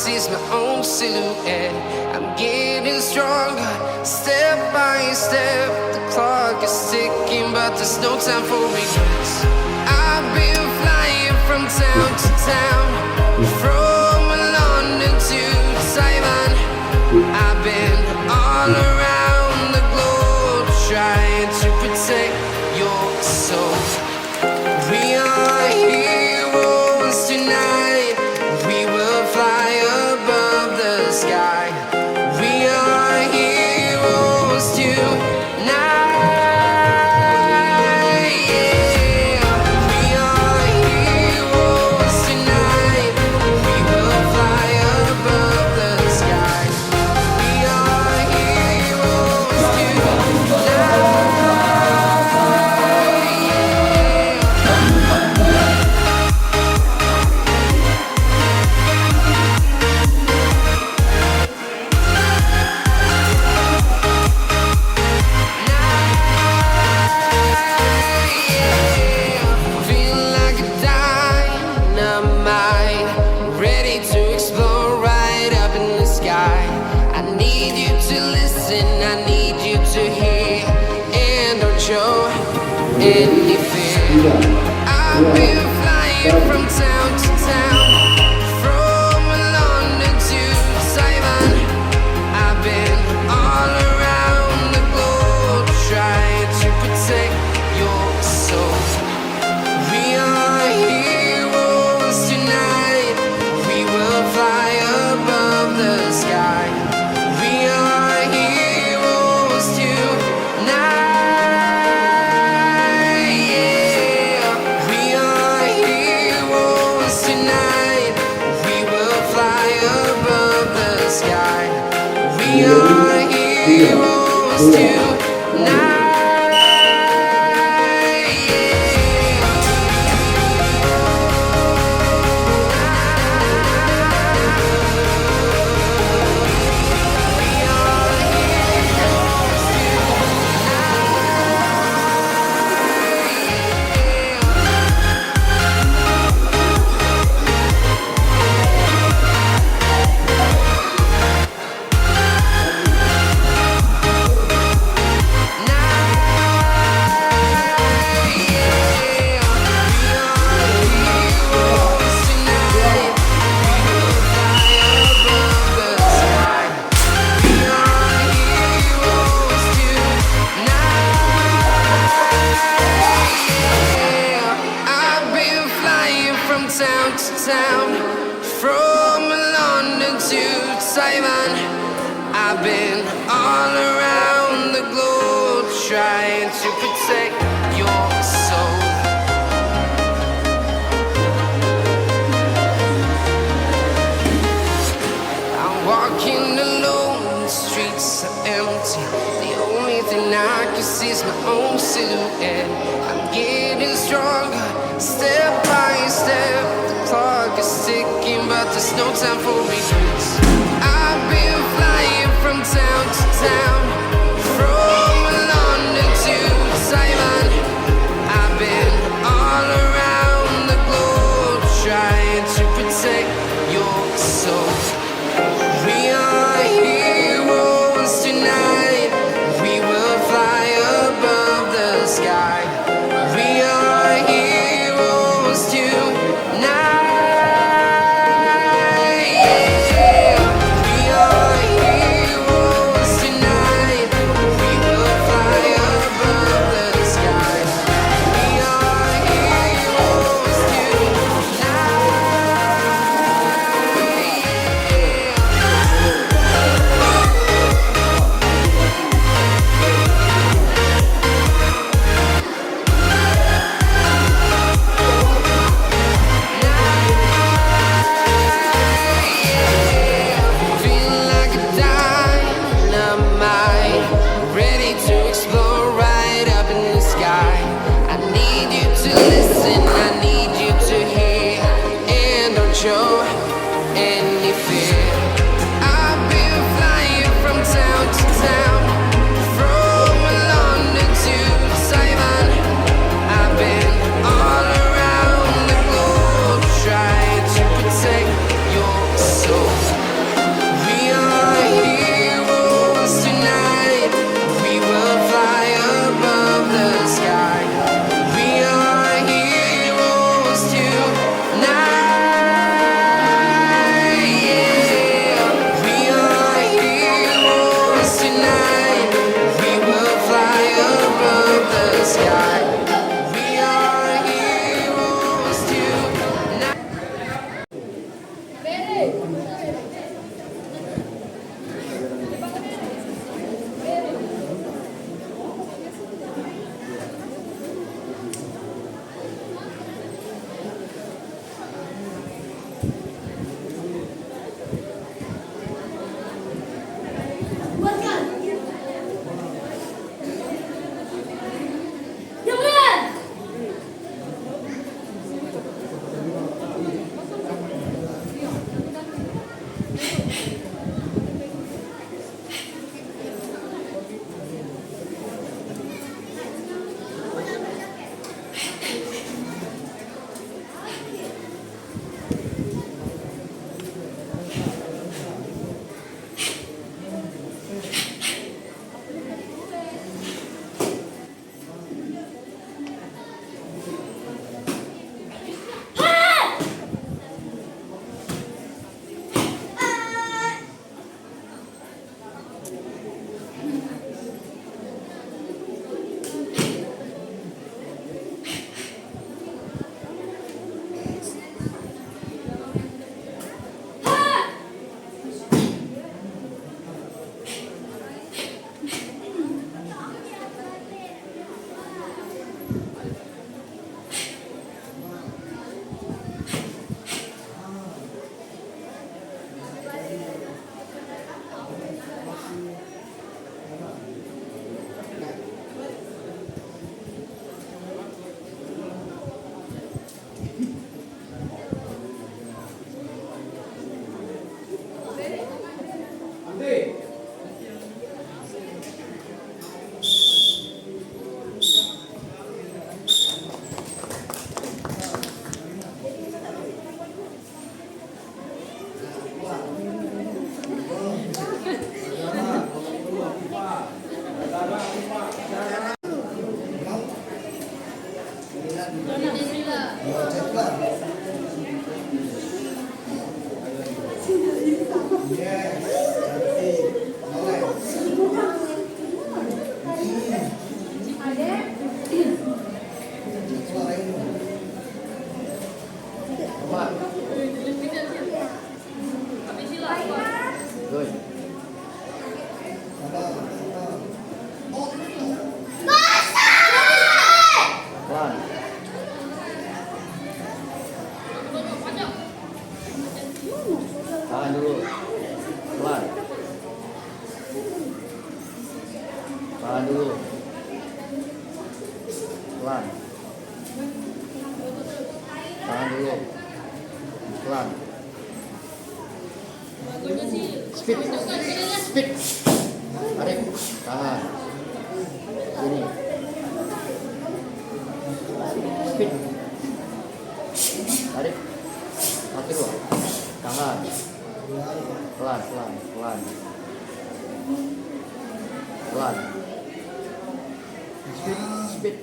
see is my own silhouette. I'm getting stronger, step by step. The clock is ticking, but there's no time for regrets. I've been flying from town to town, from London to Taiwan. I've been all around the globe, trying to protect your soul. We are heroes tonight. We will fly above the sky. We are heroes tonight. Yeah. We are heroes tonight. We will fly above the sky. We are heroes tonight. Feeling like a dynamite, ready to explode right up in the sky. I need you to listen, I need you to hear, and don't show any fear. I've been flying from town to town, from London to Taiwan. I've been all around the globe, trying to protect your soul. We are heroes tonight. We will fly above the sky. We are heroes tonight. Yeah. We are heroes tonight. We will fly above the sky. We are heroes tonight. Town to town, from London to Taiwan. I've been all around the globe, trying to protect your soul. I'm walking alone, the streets are empty. The only thing I can see is my own silhouette. I'm getting stronger, step by step. The clock is ticking, but there's no time for regrets. I've been flying from town to town, from London to Taiwan. I've been all around the globe, trying to protect your soul. We are heroes tonight. We will fly above the sky. We are heroes tonight. Yeah. Good. Pelan. Tahan dulu. Pelan. Tahan dulu. Pelan. Tahan dulu. Pelan. Speed. Speed. Tarik. Tahan. Ini. Speed. Tarik. Kaki dua. Tahan. Pelan, pelan, pelan. Pelan. Speed, speed.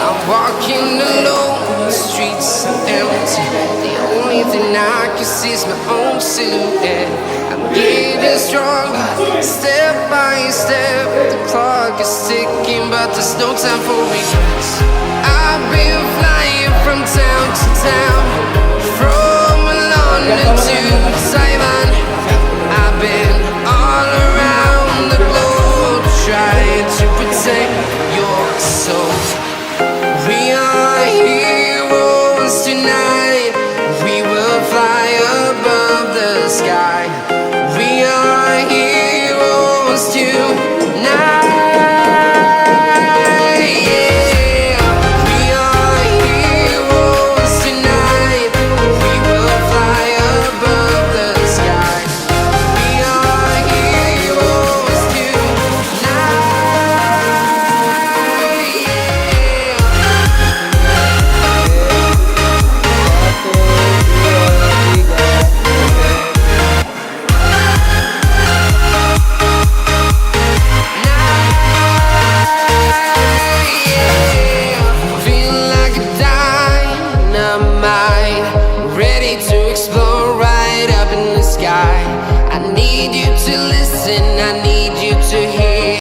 I'm walking alone, the streets are empty. The only thing I can see is my own silhouette. I'm getting stronger, step by step. The clock is ticking, but there's no time for regrets. I've been flying from town to town, from London to Taiwan. I've been all around the globe, trying to protect your soul.